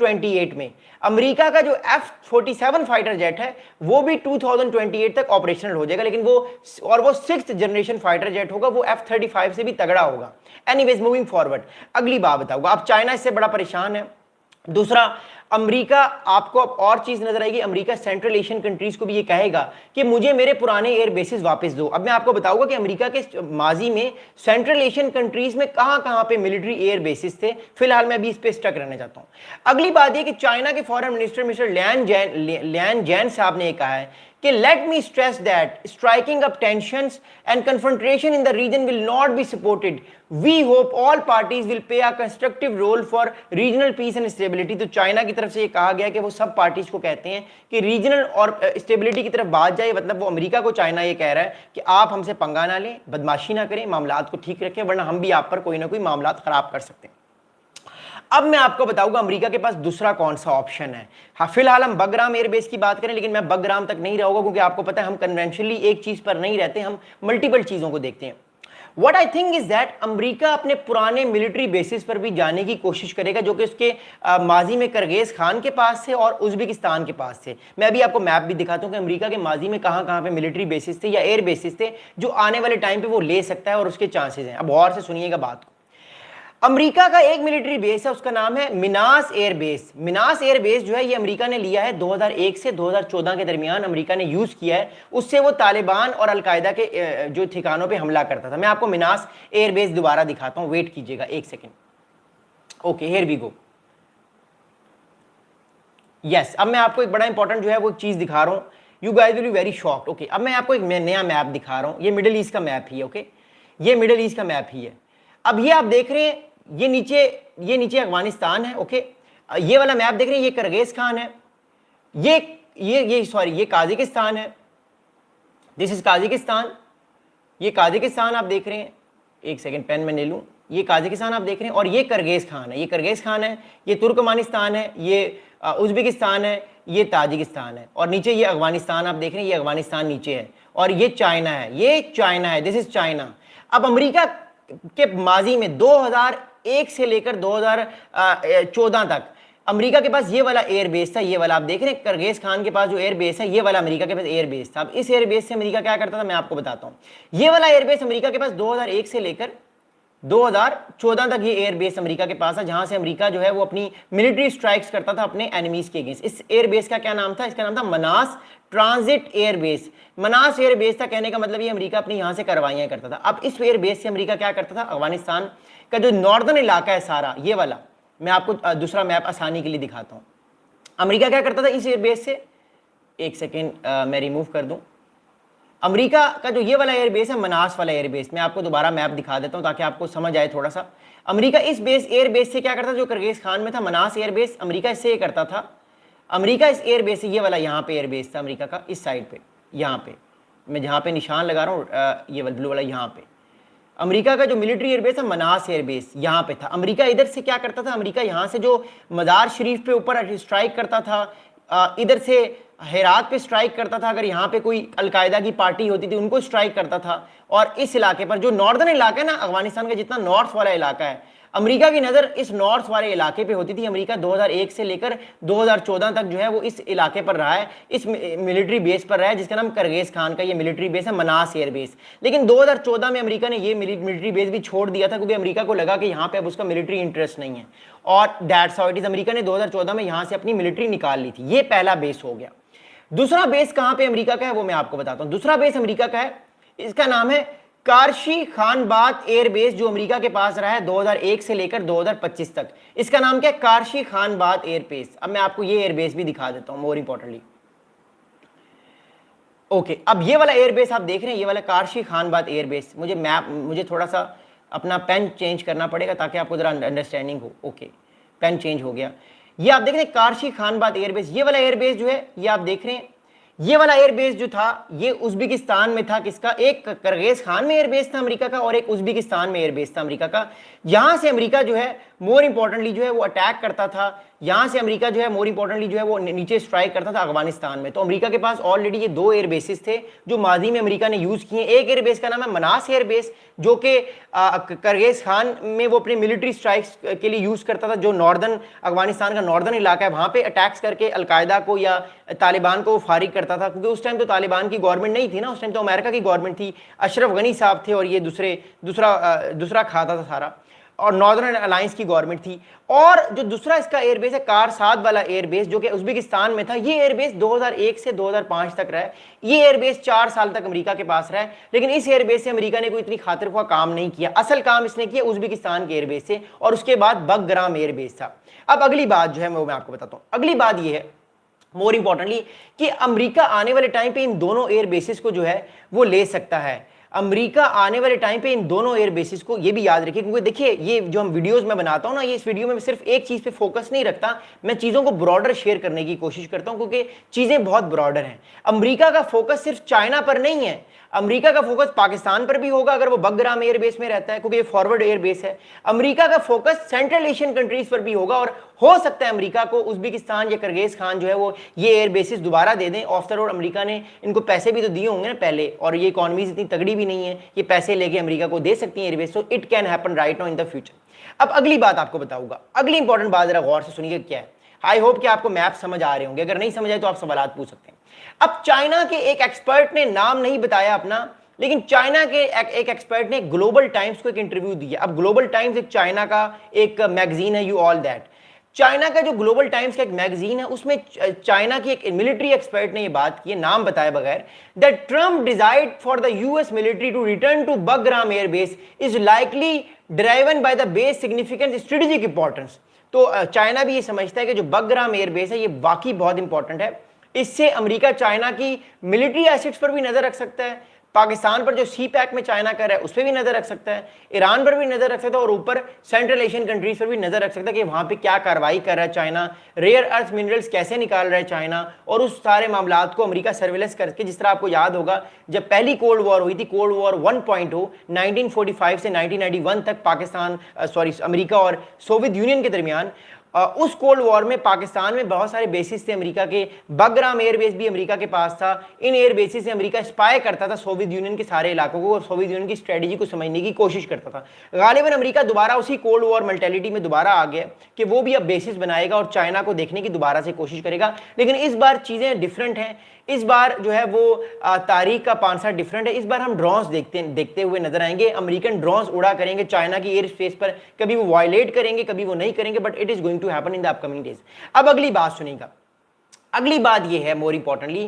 28 में। अमेरिका का जो F-47 फाइटर जेट है वो भी 2028 तक ऑपरेशनल हो जाएगा, लेकिन वो 6th जनरेशन फाइटर जेट होगा, वो F-35 से भी तगड़ा होगा। एनीवेज मूविंग फॉरवर्ड, अगली बात बताऊंगा। अब चाइना इससे बड़ा परेशान है। दूसरा, अमेरिका, आपको अब और चीज नजर आएगी, अमेरिका सेंट्रल एशियन कंट्रीज को भी ये कहेगा कि मुझे मेरे पुराने एयर बेसिस वापस दो। अब मैं आपको बताऊंगा कि अमेरिका के माजी में सेंट्रल एशियन कंट्रीज में कहां पे मिलिट्री एयर बेसिस थे। फिलहाल मैं अभी इस पे स्टक रहना चाहता हूं। अगली बात ये कि चाइना के foreign minister mister Lian Jain साहब ने कहा है कि let me stress that striking up tensions and confrontation in the region will not be supported. We hope all parties will play a constructive role for regional peace and stability. तो China की तरफ से ये कहा गया कि वो सब पार्टीज को कहते हैं कि रीजनल और स्टेबिलिटी की तरफ बात जाए। मतलब वो अमेरिका को चाइना ये कह रहा है कि आप हमसे पंगा ना लें, बदमाशी ना करें, मामलात को ठीक रखें, वरना हम भी आप पर कोई ना कोई मामलात खराब कर सकते हैं। अब मैं आपको बताऊंगा अमेरिका के पास दूसरा कौन सा ऑप्शन है। हाँ, फिलहाल हम बगराम एयरबेस की बात करें, लेकिन मैं बगराम तक नहीं रहूंगा क्योंकि आपको पता है हम कन्वेंशनली एक चीज पर नहीं रहते, हम मल्टीपल चीजों को देखते हैं। What I think is that America अपने पुराने मिलिट्री बेसिस पर भी जाने की कोशिश करेगा, जो कि उसके माजी में करगेज खान के पास थे और उज्बेकिस्तान के पास थे। मैं अभी आपको मैप भी दिखाता हूं कि अमेरिका के माजी में कहां पे मिलिट्री बेसिस थे या एयर बेसिस थे जो आने वाले टाइम पे वो ले सकता है और उसके चांसेस हैं। अब गौर से सुनिएगा बात को। अमेरिका का एक मिलिट्री बेस है, उसका नाम है Manas air base. Manas air base जो है ये अमेरिका ने लिया है 2001 से 2014 के दरमियान अमेरिका ने यूज किया है। उससे वो तालिबान और अलकायदा के जो ठिकानों पे हमला करता था। मैं आपको मिनास एयर बेस दोबारा दिखाता हूं, वेट कीजिएगा एक second. Okay, here we go. Yes, अब मैं आपको एक बड़ा इंपॉर्टेंट जो है वो चीज दिखा रहा हूं। You guys will be very shocked. Okay, अब मैं आपको एक नया मैप दिखा रहा हूं। ये मिडिल ईस्ट का मैप ही है। ओके, ये मिडिल ईस्ट का मैप ही है। अब ये आप देख रहे हैं, ये नीचे अफगानिस्तान है। ओके, ये वाला मैप देख रहे हैं, ये किर्गिस्तान है, ये काजिकिस्तान है। दिस इज काजिकिस्तान, ये काजिकिस्तान आप देख रहे हैं। एक सेकंड, पेन में ले लूं। ये काजिकिस्तान आप देख रहे हैं और ये किर्गिस्तान है, ये किर्गिस्तान है, ये तुर्कमानिस्तान है, ये उज्बेकिस्तान है, ये ताजिकिस्तान है और नीचे ये अफगानिस्तान आप देख रहे हैं, ये अफगानिस्तान नीचे है और ये चाइना है, ये चाइना है। This is China. अब अमेरिका के माजी में 2001 से लेकर 2014 तक अमेरिका के पास ये वाला एयर बेस था। ये वाला आप देख रहे हैं, किर्गिज खान के पास जो एयर बेस है, ये वाला अमेरिका के पास एयर बेस था। अब इस एयर बेस से अमेरिका क्या करता था मैं आपको बताता हूं। ये वाला एयर बेस अमेरिका के पास 2001 से लेकर 2014 तक ये एयर बेस अमेरिका के पास है, जहां से अमेरिका जो है वो अपनी मिलिट्री स्ट्राइक्स करता था अपने एनिमीज के अगेंस्ट। इस एयर बेस का क्या नाम था? इसका नाम था मनास ट्रांजिट एयर बेस। मनास एयर बेस था, कहने का मतलब ये अमेरिका अपनी यहां से कार्रवाइयां करता था। अब इस एयर बेस से अमेरिका क्या करता था? अफगानिस्तान का जो नॉर्दर्न इलाका है सारा, ये वाला मैं आपको दूसरा मैप आसानी के लिए दिखाता हूं। अमेरिका क्या करता था इस एयर बेस से? एक सेकेंड, मैं रिमूव कर दूं। अमेरिका का जो ये वाला एयरबेस है, मनास वाला एयरबेस, मैं आपको दोबारा मैप दिखा देता हूं ताकि आपको समझ आए थोड़ा सा। अमेरिका इस एयरबेस से क्या करता था? जो किर्गिज खान में था मनास एयरबेस, अमेरिका इससे ये करता था। अमेरिका इस एयरबेस से, ये वाला यहाँ पे एयरबेस था अमेरिका का, इस साइड पे, यहाँ पे मैं जहाँ पे निशान लगा रहा हूँ, ये वाला ब्लू वाला, यहाँ पे अमेरिका का जो मिलिट्री एयरबेस है मनास एयरबेस यहाँ पे था। अमेरिका इधर से क्या करता था? अमेरिका यहाँ से जो मज़ार शरीफ पे ऊपर स्ट्राइक करता था, इधर से हेरात पे स्ट्राइक करता था, अगर यहाँ पे कोई अलकायदा की पार्टी होती थी उनको स्ट्राइक करता था। और इस इलाके पर जो नॉर्दर्न इलाका है ना, अफगानिस्तान का जितना नॉर्थ वाला इलाका है, अमेरिका की नज़र इस नॉर्थ वाले इलाके पे होती थी। अमेरिका 2001 से लेकर 2014 तक जो है वो इस इलाके पर रहा है, इस मिलिट्री बेस पर रहा है, जिसका नाम किर्गिज खान का ये मिलिट्री बेस है, मनास एयर बेस। लेकिन 2014 में अमेरिका ने ये मिलिट्री बेस भी छोड़ दिया था क्योंकि अमेरिका को लगा कि यहाँ पे अब उसका मिलिट्री इंटरेस्ट नहीं है, और that's how it is. America ने 2014 में यहाँ से अपनी मिलिट्री निकाल ली थी। ये पहला बेस हो गया। दूसरा बेस कहाँ पे अमेरिका का है वो मैं आपको बताता हूँ। दूसरा बेस अमेरिका का है, इसका नाम है कारशी खानबाद एयर बेस, जो अमेरिका के पास रहा है 2001 से लेकर 2025 तक। इसका नाम क्या है? Karshi Khanabad air base. अब मैं आपको ये एयर बेस भी दिखा देता हूं मोर इंपॉर्टेंटली। ओके, अब ये वाला एयर बेस आप देख रहे हैं, ये वाला कारशी खानबाद एयर बेस। मुझे थोड़ा सा अपना पेन चेंज करना पड़ेगा ताकि आपको जरा अंडरस्टैंडिंग हो। ओके, पेन चेंज हो गया। ये आप देख रहे हैं कारशी खानबाद एयरबेस। ये वाला एयरबेस जो है ये आप देख रहे हैं, ये वाला एयरबेस जो था ये उज्बेकिस्तान में था। किसका? एक किर्गिज खान में एयरबेस था अमेरिका का और एक उज्बेकिस्तान में एयरबेस था अमेरिका का। यहां से अमेरिका जो है मोर इंपॉर्टेंटली जो है वो अटैक करता था यहां से अमेरिका जो है मोर इंपॉर्टेंटली जो है वो नीचे स्ट्राइक करता था अफगानिस्तान में। तो अमेरिका के पास ऑलरेडी ये 2 एयर बेसिस थे जो माजी में अमेरिका ने यूज किए। एक एयर बेस का नाम है मनास एयर बेस, जो कि करगेज खान में वो अपने मिलिट्री स्ट्राइक्स के लिए यूज करता था, जो नॉर्दर्न अफगानिस्तान का नॉर्दर्न इलाका है, वहां पे अटैक्स करके अलकायदा को या तालिबान को फारिग करता था, क्योंकि उस टाइम तो तालिबान की गवर्नमेंट नहीं थी ना, उस टाइम तो अमेरिका की गवर्नमेंट थी, अशरफ गनी साहब थे और ये दूसरा खाता था सारा, और नॉर्दर्न अलायंस की गवर्नमेंट थी। और जो दूसरा इसका एयरबेस है कारसाद वाला एयरबेस, जो कि उज्बेकिस्तान में था, ये एयरबेस 2001 से 2005 तक रहा है। ये एयरबेस 4 साल तक अमेरिका के पास रहा है, लेकिन इस एयरबेस से अमेरिका ने कोई इतनी खातिर ख्वाह काम नहीं किया। असल काम इसने किया उज्बेकिस्तान के एयरबेस से, और उसके बाद बगग्राम एयरबेस था। अब अगली बात जो है वो मैं आपको बताता हूं। अगली बात ये है मोर इंपॉर्टेंटली कि अमेरिका आने वाले टाइम पे इन दोनों एयर बेसिस को जो है वो ले सकता है। अमेरिका आने वाले टाइम पे इन दोनों एयर बेसिस को, ये भी याद रखिए, क्योंकि देखिए ये जो हम वीडियोस में बनाता हूं ना, ये इस वीडियो में सिर्फ एक चीज पे फोकस नहीं रखता, मैं चीजों को ब्रॉडर शेयर करने की कोशिश करता हूं, क्योंकि चीजें बहुत ब्रॉडर हैं। अमेरिका का फोकस सिर्फ चाइना पर नहीं है, अमेरिका का फोकस पाकिस्तान पर भी होगा अगर वो बगग्राम एयरबेस में रहता है, क्योंकि ये फॉरवर्ड एयरबेस है। अमेरिका का फोकस सेंट्रल एशियन कंट्रीज पर भी होगा, और हो सकता है अमेरिका को उज्बेकिस्तान या करगेज खान जो है वो ये एयरबेसिस दोबारा दे दें। ऑफ द रोड अमेरिका ने इनको पैसे भी तो दिए होंगे ना पहले, और ये इकॉनमीज इतनी तगड़ी भी नहीं है, ये पैसे लेके अमेरिका को दे सकती है एयरबेस, तो it can happen right now in the future. अब अगली बात आपको बताऊंगा, अगली इंपॉर्टेंट बात जरा गौर से सुनिए क्या है। आई होप कि आपको मैप समझ आ रहे होंगे, अगर नहीं समझ आए तो आप सवाल पूछ सकते हैं। अब चाइना के एक एक्सपर्ट ने, नाम नहीं बताया अपना, लेकिन चाइना के एक एक्सपर्ट ने ग्लोबल टाइम्स को एक इंटरव्यू दिया। अब ग्लोबल टाइम्स एक चाइना का एक मैगजीन है, यू ऑल दैट। चाइना का जो ग्लोबल टाइम्स का एक मैगजीन है, उसमें चाइना की एक मिलिट्री एक्सपर्ट ने ये बात की है, नाम बताए बगैर, that Trump decide for the US military to return to Bagram airbase is likely driven by the base significant strategic importance. तो चाइना भी ये समझता है कि जो बगग्राम एयरबेस है ये वाकई बहुत इंपॉर्टेंट है। इससे अमेरिका चाइना की मिलिट्री एसेट्स पर भी नजर रख सकता है, पाकिस्तान पर जो सी पैक में चाइना कर रहा है उस पर भी नजर रख सकता है, ईरान पर भी नजर रख सकता है, और ऊपर सेंट्रल एशियन कंट्रीज पर भी नजर रख सकता है कि वहां पे क्या कार्रवाई कर रहा है चाइना, रेयर अर्थ मिनरल्स कैसे निकाल रहा है चाइना, और उस सारे मामलात को अमेरिका सर्वेलेंस करके, जिस तरह आपको याद होगा जब पहली कोल्ड वॉर हुई थी, कोल्ड वॉर 1.0 1945 से 1991 तक पाकिस्तान अमेरिका और सोवियत यूनियन के दरमियान, उस कोल्ड वॉर में पाकिस्तान में बहुत सारे बेसिस थे अमेरिका के, बगग्राम एयरबेस भी अमेरिका के पास था। इन एयर बेसिस से अमेरिका स्पाई करता था सोवियत यूनियन के सारे इलाकों को, और सोवियत यूनियन की स्ट्रेटजी को समझने की कोशिश करता था। गालिबन अमेरिका दोबारा उसी कोल्ड वॉर मेंटालिटी में दोबारा आ गया कि वो भी अब बेसिस बनाएगा और चाइना को देखने की दोबारा से कोशिश करेगा। लेकिन इस बार चीजें डिफरेंट हैं, इस बार जो है वो तारीख का पांसा डिफरेंट है। इस बार हम ड्रोन्स देखते हुए नजर आएंगे, अमेरिकन ड्रोन्स उड़ा करेंगे चाइना की एयर स्पेस पर, कभी वो वायलेट करेंगे कभी वो नहीं करेंगे, but it is going to happen in the upcoming days. अब अगली बात सुनिएगा, अगली बात ये है मोर इंपॉर्टेंटली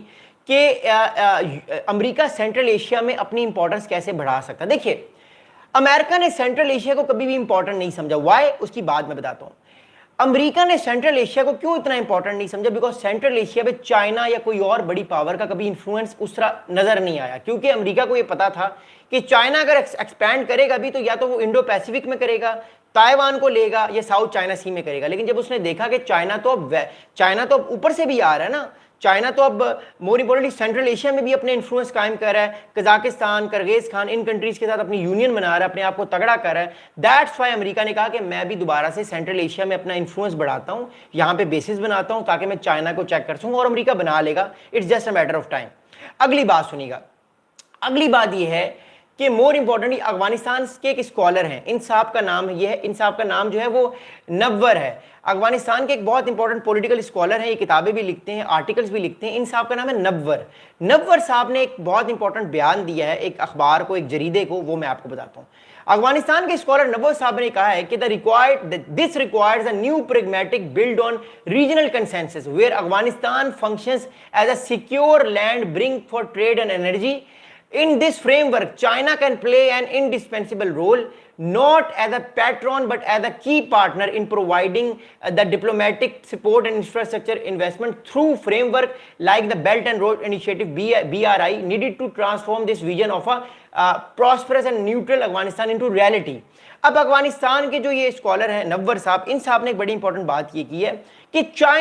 कि अमेरिका सेंट्रल एशिया में अपनी इंपॉर्टेंस कैसे बढ़ा सकता है। देखिए अमेरिका ने सेंट्रल एशिया को कभी भी इंपॉर्टेंट नहीं समझा, वाई, उसकी बात मैं बताता हूं। अमेरिका ने सेंट्रल एशिया को क्यों इतना इंपॉर्टेंट नहीं समझा, बिकॉज सेंट्रल एशिया में चाइना या कोई और बड़ी पावर का कभी इंफ्लुएंस उस तरह नजर नहीं आया, क्योंकि अमेरिका को यह पता था कि चाइना अगर एक्सपैंड करेगा भी तो या तो वो इंडो पैसिफिक में करेगा, ताइवान को लेगा, या साउथ चाइना सी में करेगा। लेकिन जब उसने देखा कि चाइना तो अब ऊपर से भी आ रहा है ना, चाइना तो अब मोर इंपोर्टेंटली सेंट्रल एशिया में भी अपने इन्फ्लुएंस कायम कर रहा है, कजाकिस्तान, करगेज खान, इन कंट्रीज के साथ अपनी यूनियन बना रहा है, अपने आप को तगड़ा कर रहा है। दैट्स वाई अमेरिका ने कहा कि मैं भी दोबारा से सेंट्रल एशिया में अपना इन्फ्लुएंस बढ़ाता हूं, यहां पे बेसिस बनाता हूं ताकि मैं चाइना को चेक कर सकूं, और अमेरिका बना लेगा, it's just a matter of time. अगली बात सुनिएगा, अगली बात यह है कि मोर इंपॉर्टेंटली अफगानिस्तान के एक स्कॉलर हैं, इन साहब का नाम ये है, इन साहब का नाम जो है वो नव्वर है। अफगानिस्तान के एक बहुत इंपॉर्टेंट पॉलिटिकल स्कॉलर हैं, ये किताबें भी लिखते हैं, आर्टिकल्स भी लिखते हैं। इन साहब का नाम है नव्वर। नव्वर साहब ने एक बहुत इंपॉर्टेंट बयान दिया है एक अखबार को, एक जरीदे को, वो मैं आपको बताता हूँ। अफगानिस्तान के स्कॉलर नव्वर साहब ने कहा है कि this requires a new pragmatic build on regional consensus where Afghanistan functions as a secure land brink for trade and energy. In this framework, China can play an indispensable role, not as a patron but as a key partner in providing the diplomatic support and infrastructure investment through framework like the Belt and Road Initiative BRI needed to transform this vision of a prosperous and neutral Afghanistan into reality. अब अफगानिस्तान के जो ये scholar हैं नव्वर साहब, इन साहब ने एक बड़ी इंपॉर्टेंट बात ये की है कि चाइना